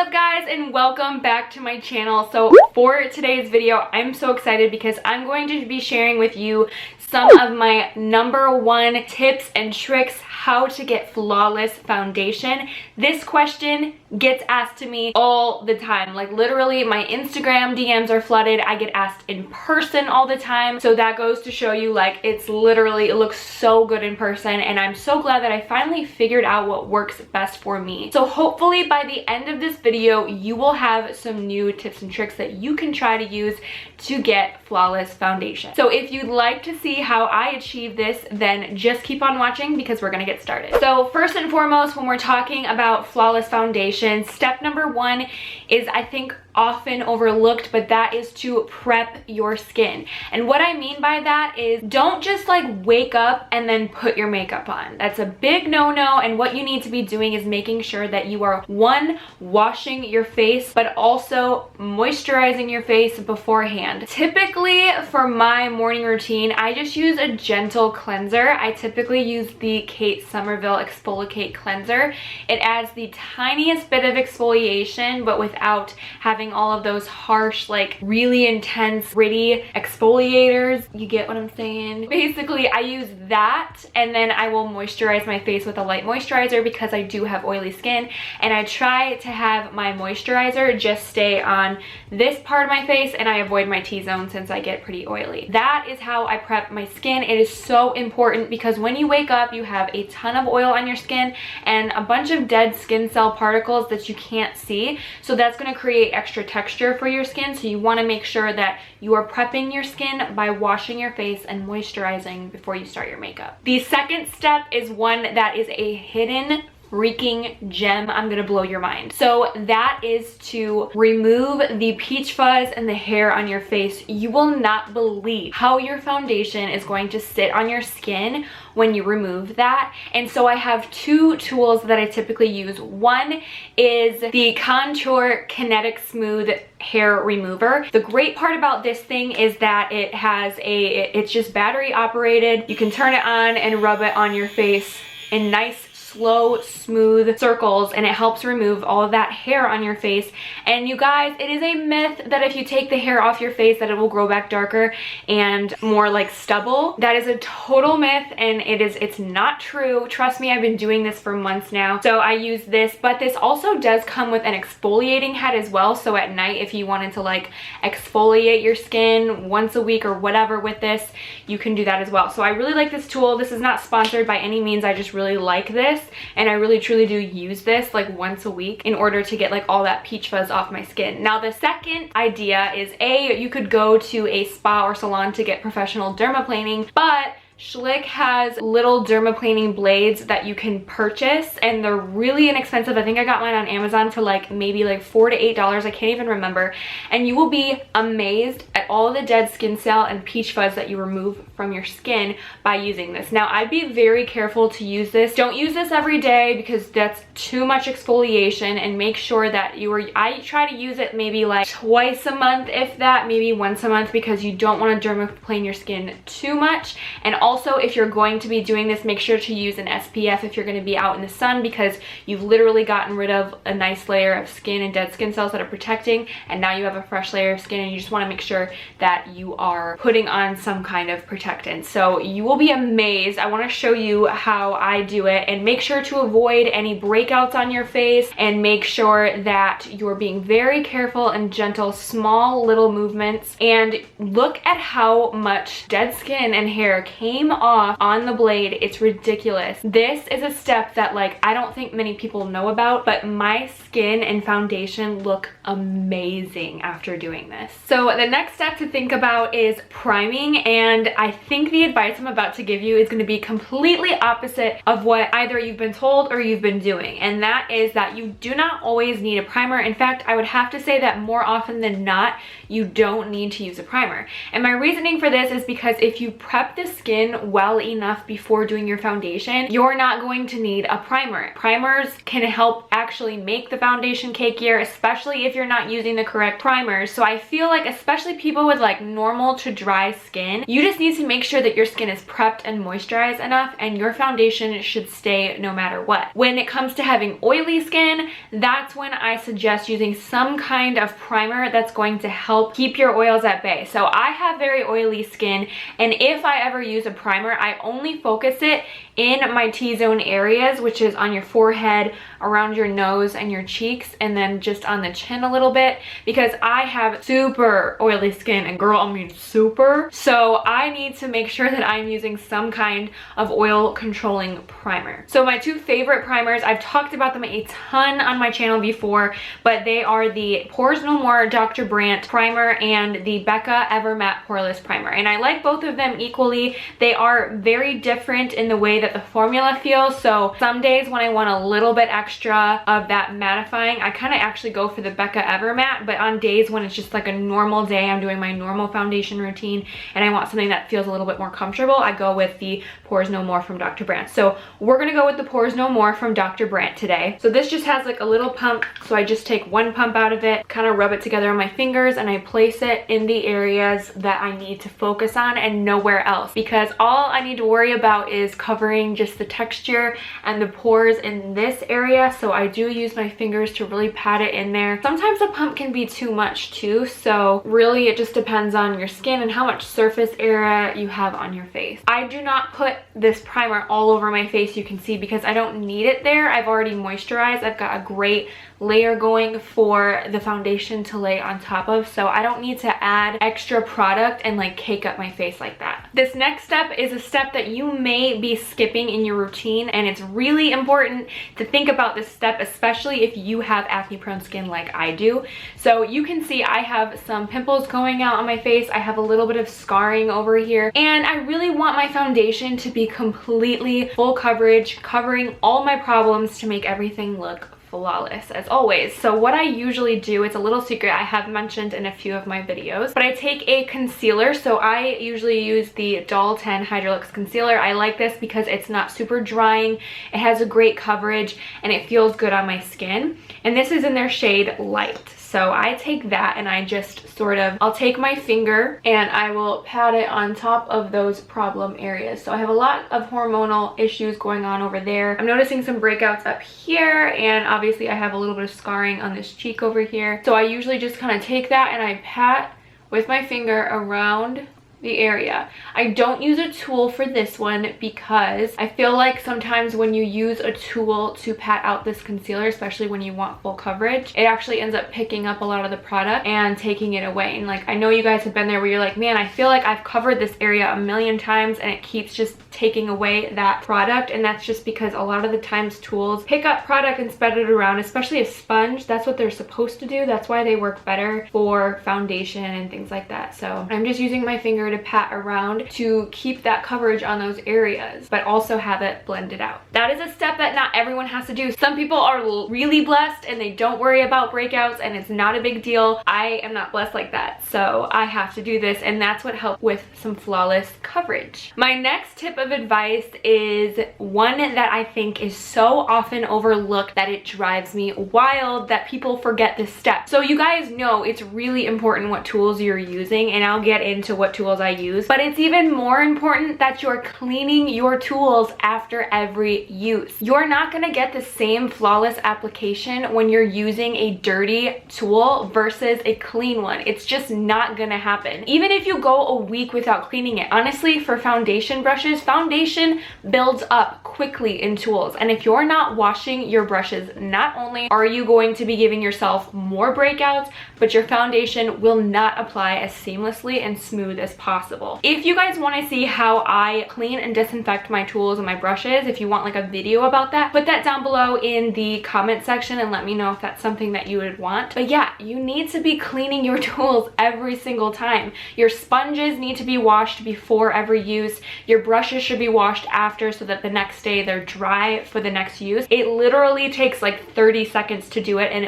up guys, and welcome back to my channel. So for today's video, I'm so excited because I'm going to be sharing with you some of my #1 tips and tricks how to get flawless foundation. This question gets asked to me all the time. Like literally my Instagram DMs are flooded. I get asked in person all the time. So that goes to show you, like, it's literally, it looks so good in person, and I'm so glad that I finally figured out what works best for me. So hopefully by the end of this video, you will have some new tips and tricks that you can try to use to get flawless foundation. So if you'd like to see how I achieve this, then just keep on watching because we're gonna get started. So first and foremost, when we're talking about flawless foundation, step #1 is, I think, often overlooked, but that is to prep your skin. And what I mean by that is, don't just like wake up and then put your makeup on. That's a big no-no, and what you need to be doing is making sure that you are, one, washing your face, but also moisturizing your face beforehand. Typically for my morning routine, I just use a gentle cleanser. I typically use the Somerville ExfoliKate cleanser. It adds the tiniest bit of exfoliation, but without having all of those harsh, like really intense, gritty exfoliators. You get what I'm saying? Basically, I use that, and then I will moisturize my face with a light moisturizer because I do have oily skin, and I try to have my moisturizer just stay on this part of my face, and I avoid my T-zone since I get pretty oily. That is how I prep my skin. It is so important because when you wake up, you have a ton of oil on your skin and a bunch of dead skin cell particles that you can't see. So that's going to create extra texture for your skin. So you want to make sure that you are prepping your skin by washing your face and moisturizing before you start your makeup. The second step is one that is a hidden freaking gem. I'm gonna blow your mind. So that is to remove the peach fuzz and the hair on your face. You will not believe how your foundation is going to sit on your skin when you remove that. And so I have two tools that I typically use. One is the Contour Kinetic Smooth Hair Remover. The great part about this thing is that it's just battery operated. You can turn it on and rub it on your face in nice, slow, smooth circles, and it helps remove all of that hair on your face. And you guys, it is a myth that if you take the hair off your face that it will grow back darker and more like stubble. That is a total myth, and it's not true. Trust me, I've been doing this for months now. So I use this, but this also does come with an exfoliating head as well. So at night, if you wanted to like exfoliate your skin once a week or whatever with this, you can do that as well. So I really like this tool. This is not sponsored by any means. I just really like this, and I really truly do use this like once a week in order to get like all that peach fuzz off my skin. Now the second idea is, you could go to a spa or salon to get professional dermaplaning, but Schlick has little dermaplaning blades that you can purchase, and they're really inexpensive. I think I got mine on Amazon for like maybe like $4 to $8. I can't even remember. And you will be amazed at all the dead skin cell and peach fuzz that you remove from your skin by using this. Now I'd be very careful to use this. Don't use this every day because that's too much exfoliation, and make sure that I try to use it maybe like twice a month, if that, maybe once a month, because you don't want to dermaplane your skin too much. And also, if you're going to be doing this, make sure to use an SPF if you're going to be out in the sun, because you've literally gotten rid of a nice layer of skin and dead skin cells that are protecting, and now you have a fresh layer of skin, and you just want to make sure that you are putting on some kind of protectant. So you will be amazed. I want to show you how I do it, and make sure to avoid any breakouts on your face, and make sure that you're being very careful and gentle, small little movements. And look at how much dead skin and hair came off on the blade. It's ridiculous. This is a step that like I don't think many people know about, but my skin and foundation look amazing after doing this. So the next step to think about is priming, and I think the advice I'm about to give you is going to be completely opposite of what either you've been told or you've been doing, and that is that you do not always need a primer. In fact, I would have to say that more often than not, you don't need to use a primer. And my reasoning for this is because if you prep the skin well enough before doing your foundation, you're not going to need a primer. Primers can help actually make the foundation cakier, especially if you're not using the correct primers. So I feel like especially people with like normal to dry skin, you just need to make sure that your skin is prepped and moisturized enough, and your foundation should stay no matter what. When it comes to having oily skin, that's when I suggest using some kind of primer that's going to help keep your oils at bay. So I have very oily skin, and if I ever use a primer, I only focus it in my T-zone areas, which is on your forehead, around your nose and your cheeks, and then just on the chin a little bit, because I have super oily skin, and girl, I mean super. So I need to make sure that I'm using some kind of oil controlling primer. So my two favorite primers, I've talked about them a ton on my channel before, but they are the Pores No More Dr. Brandt primer and the Becca Ever Matte Poreless primer, and I like both of them equally. They are very different in the way that the formula feels. So some days when I want a little bit extra of that mattifying, I kind of actually go for the Becca Ever Matte, but on days when it's just like a normal day, I'm doing my normal foundation routine and I want something that feels a little bit more comfortable, I go with the Pores No More from Dr. Brandt. So we're gonna go with the Pores No More from Dr. Brandt today. So this just has like a little pump, so I just take one pump out of it, kind of rub it together on my fingers, and I place it in the areas that I need to focus on and nowhere else, because all I need to worry about is covering just the texture and the pores in this area. So I do use my fingers to really pat it in there. Sometimes the pump can be too much too, so really it just depends on your skin and how much surface area you have on your face. I do not put this primer all over my face, you can see, because I don't need it there. I've already moisturized. I've got a great layer going for the foundation to lay on top of, so I don't need to add extra product and like cake up my face like that. This next step is a step that you may be skipping in your routine, and it's really important to think about this step, especially if you have acne prone skin like I do. So you can see I have some pimples going out on my face, I have a little bit of scarring over here, and I really want my foundation to be completely full coverage, covering all my problems to make everything look flawless as always. So what I usually do, it's a little secret I have mentioned in a few of my videos, but I take a concealer. So I usually use the Doll 10 Hydrolux concealer. I like this because it's not super drying, it has a great coverage, and it feels good on my skin. And this is in their shade Light. So I take that and I just sort of, I'll take my finger and I will pat it on top of those problem areas. So I have a lot of hormonal issues going on over there. I'm noticing some breakouts up here, and obviously I have a little bit of scarring on this cheek over here. So I usually just kind of take that and I pat with my finger around the area. I don't use a tool for this one because I feel like sometimes when you use a tool to pat out this concealer, especially when you want full coverage, it actually ends up picking up a lot of the product and taking it away. And like, I know you guys have been there where you're like, man, I feel like I've covered this area a million times and it keeps just taking away that product. And that's just because a lot of the times tools pick up product and spread it around, especially a sponge. That's what they're supposed to do. That's why they work better for foundation and things like that. So I'm just using my finger to pat around to keep that coverage on those areas, but also have it blended out. That is a step that not everyone has to do. Some people are really blessed and they don't worry about breakouts and it's not a big deal. I am not blessed like that, so I have to do this, and that's what helps with some flawless coverage. My next tip of advice is one that I think is so often overlooked that it drives me wild that people forget this step. So you guys know it's really important what tools you're using, and I'll get into what tools I use, but it's even more important that you're cleaning your tools after every use. You're not gonna get the same flawless application when you're using a dirty tool versus a clean one. It's just not gonna happen. Even if you go a week without cleaning it. Honestly, for foundation brushes, foundation builds up quickly in tools, and if you're not washing your brushes, not only are you going to be giving yourself more breakouts, but your foundation will not apply as seamlessly and smooth as possible. If you guys want to see how I clean and disinfect my tools and my brushes, if you want like a video about that, put that down below in the comment section and let me know if that's something that you would want. But yeah, you need to be cleaning your tools every single time. Your sponges need to be washed before every use. Your brushes should be washed after so that the next day they're dry for the next use. It literally takes like 30 seconds to do it, and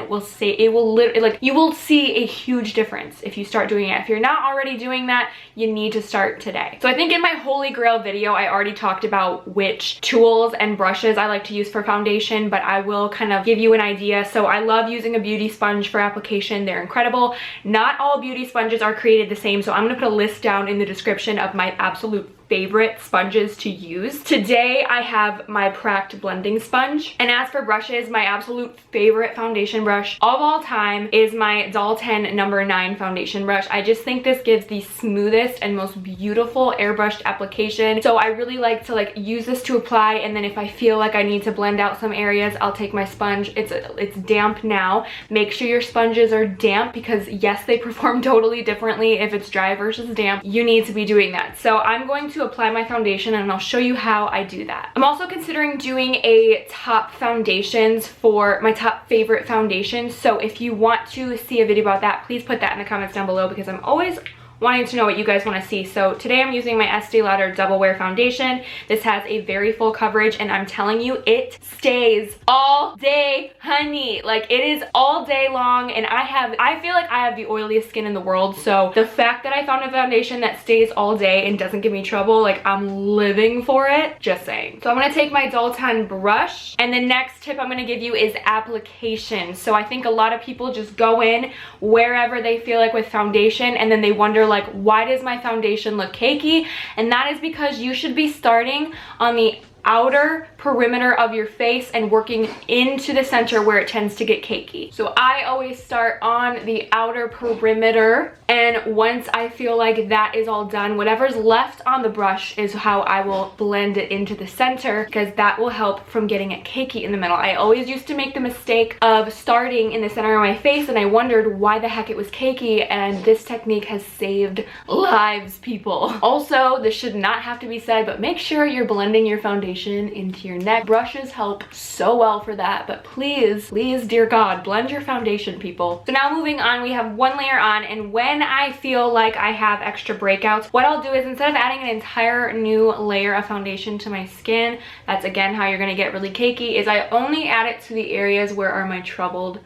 you will see a huge difference if you start doing it. If you're not already doing that, you you need to start today. So I think in my Holy Grail video, I already talked about which tools and brushes I like to use for foundation, but I will kind of give you an idea. So I love using a beauty sponge for application. They're incredible. Not all beauty sponges are created the same, so I'm gonna put a list down in the description of my absolute favorite sponges to use. Today I have my Prctk blending sponge, and as for brushes, my absolute favorite foundation brush of all time is my Doll 10 number 9 foundation brush. I just think this gives the smoothest and most beautiful airbrushed application. So I really like to use this to apply, and then if I feel like I need to blend out some areas, I'll take my sponge. It's damp now. Make sure your sponges are damp because yes, they perform totally differently if it's dry versus damp. You need to be doing that. So I'm going to apply my foundation and I'll show you how I do that. I'm also considering doing a top foundations for my top favorite foundations. So if you want to see a video about that, please put that in the comments down below because I'm always wanting to know what you guys want to see. So today I'm using my Estee Lauder Double Wear Foundation. This has a very full coverage and I'm telling you, it stays all day, honey. Like, it is all day long, and I feel like I have the oiliest skin in the world. So the fact that I found a foundation that stays all day and doesn't give me trouble, like, I'm living for it. Just saying. So I'm gonna take my Doll 10 brush, and the next tip I'm gonna give you is application. So I think a lot of people just go in wherever they feel like with foundation, and then they wonder, like, why does my foundation look cakey? And that is because you should be starting on the outer perimeter of your face and working into the center where it tends to get cakey. So I always start on the outer perimeter, and once I feel like that is all done, whatever's left on the brush is how I will blend it into the center, because that will help from getting it cakey in the middle. I always used to make the mistake of starting in the center of my face, and I wondered why the heck it was cakey, and this technique has saved lives, people. Also, this should not have to be said, but make sure you're blending your foundation into your neck. Brushes help so well for that, but please, dear God, blend your foundation, people. So now moving on, we have one layer on, and when I feel like I have extra breakouts, what I'll do is instead of adding an entire new layer of foundation to my skin, that's again how you're gonna get really cakey, is I only add it to the areas where are my troubled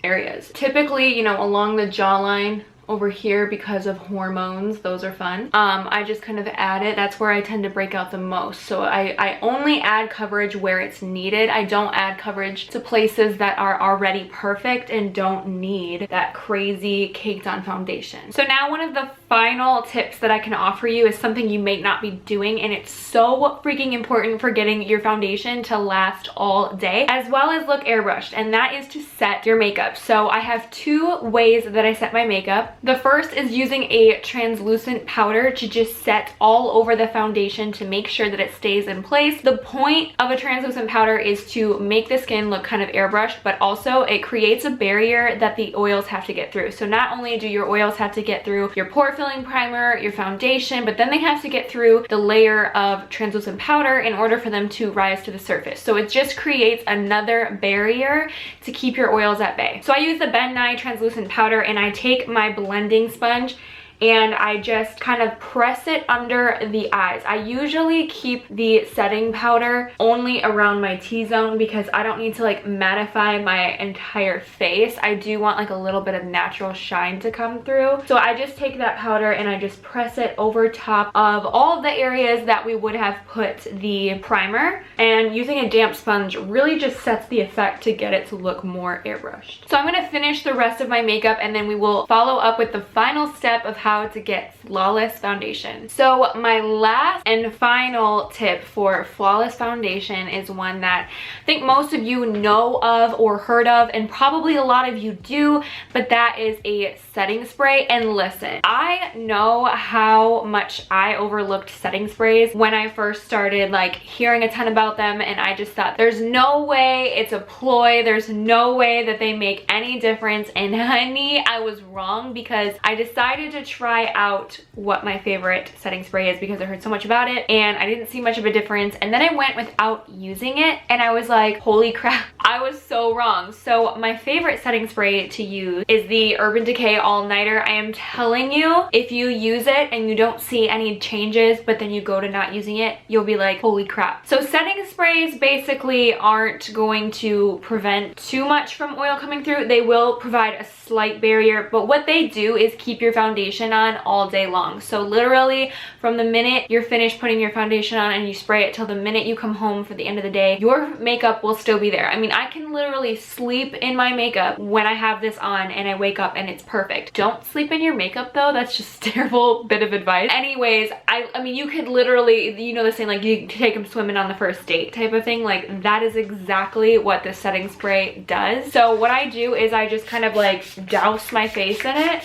areas. Typically, you know, along the jawline, over here, because of hormones, those are fun. I just kind of add it. That's where I tend to break out the most. So I only add coverage where it's needed. I don't add coverage to places that are already perfect and don't need that crazy caked on foundation. So now one of the final tips that I can offer you is something you may not be doing, and it's so freaking important for getting your foundation to last all day as well as look airbrushed, and that is to set your makeup. So I have two ways that I set my makeup. The first is using a translucent powder to just set all over the foundation to make sure that it stays in place. The point of a translucent powder is to make the skin look kind of airbrushed, but also it creates a barrier that the oils have to get through. So not only do your oils have to get through your pore filling primer, your foundation, but then they have to get through the layer of translucent powder in order for them to rise to the surface. So it just creates another barrier to keep your oils at bay. So I use the Ben Nye translucent powder, and I take my blending sponge and I just kind of press it under the eyes. I usually keep the setting powder only around my T-zone because I don't need to like mattify my entire face. I do want like a little bit of natural shine to come through. So I just take that powder and I just press it over top of all of the areas that we would have put the primer, and using a damp sponge really just sets the effect to get it to look more airbrushed. So I'm gonna finish the rest of my makeup and then we will follow up with the final step of how to get flawless foundation. So my last and final tip for flawless foundation is one that I think most of you know of or heard of, and probably a lot of you do, but that is a setting spray. And listen, I know how much I overlooked setting sprays when I first started like hearing a ton about them, and I just thought there's no way it's a ploy, there's no way that they make any difference. And honey, I was wrong, because I decided to try out what my favorite setting spray is because I heard so much about it and I didn't see much of a difference, and then I went without using it and I was like, holy crap, I was so wrong. So my favorite setting spray to use is the Urban Decay All Nighter. I am telling you, if you use it and you don't see any changes, but then you go to not using it, you'll be like, holy crap. So setting sprays basically aren't going to prevent too much from oil coming through. They will provide a slight barrier, but what they do is keep your foundation on all day long. So literally from the minute you're finished putting your foundation on and you spray it till the minute you come home for the end of the day, your makeup will still be there. I mean, I can literally sleep in my makeup when I have this on and I wake up and it's perfect. Don't sleep in your makeup though. That's just a terrible bit of advice. Anyways, I mean, you could literally, you know the saying, like, you take them swimming on the first date type of thing. Like, that is exactly what this setting spray does. So what I do is I just kind of like douse my face in it.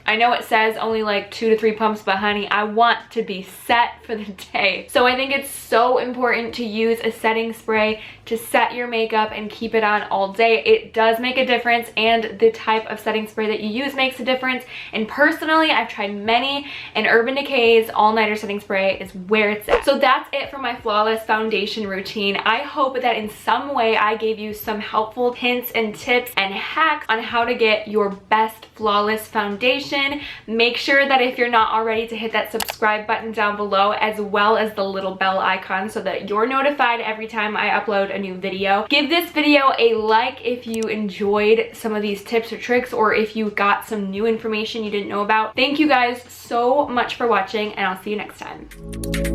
I know it says only like 2 to 3 pumps, but honey, I want to be set for the day. So I think it's so important to use a setting spray to set your makeup and keep it on all day. It does make a difference, and the type of setting spray that you use makes a difference. And personally, I've tried many, and Urban Decay's All Nighter setting spray is where it's at. So that's it for my flawless foundation routine. I hope that in some way I gave you some helpful hints and tips and hacks on how to get your best flawless foundation. Make sure that if you're not already, to hit that subscribe button down below, as well as the little bell icon, so that you're notified every time I upload a new video. Give this video a like if you enjoyed some of these tips or tricks, or if you got some new information you didn't know about. Thank you guys so much for watching, and I'll see you next time.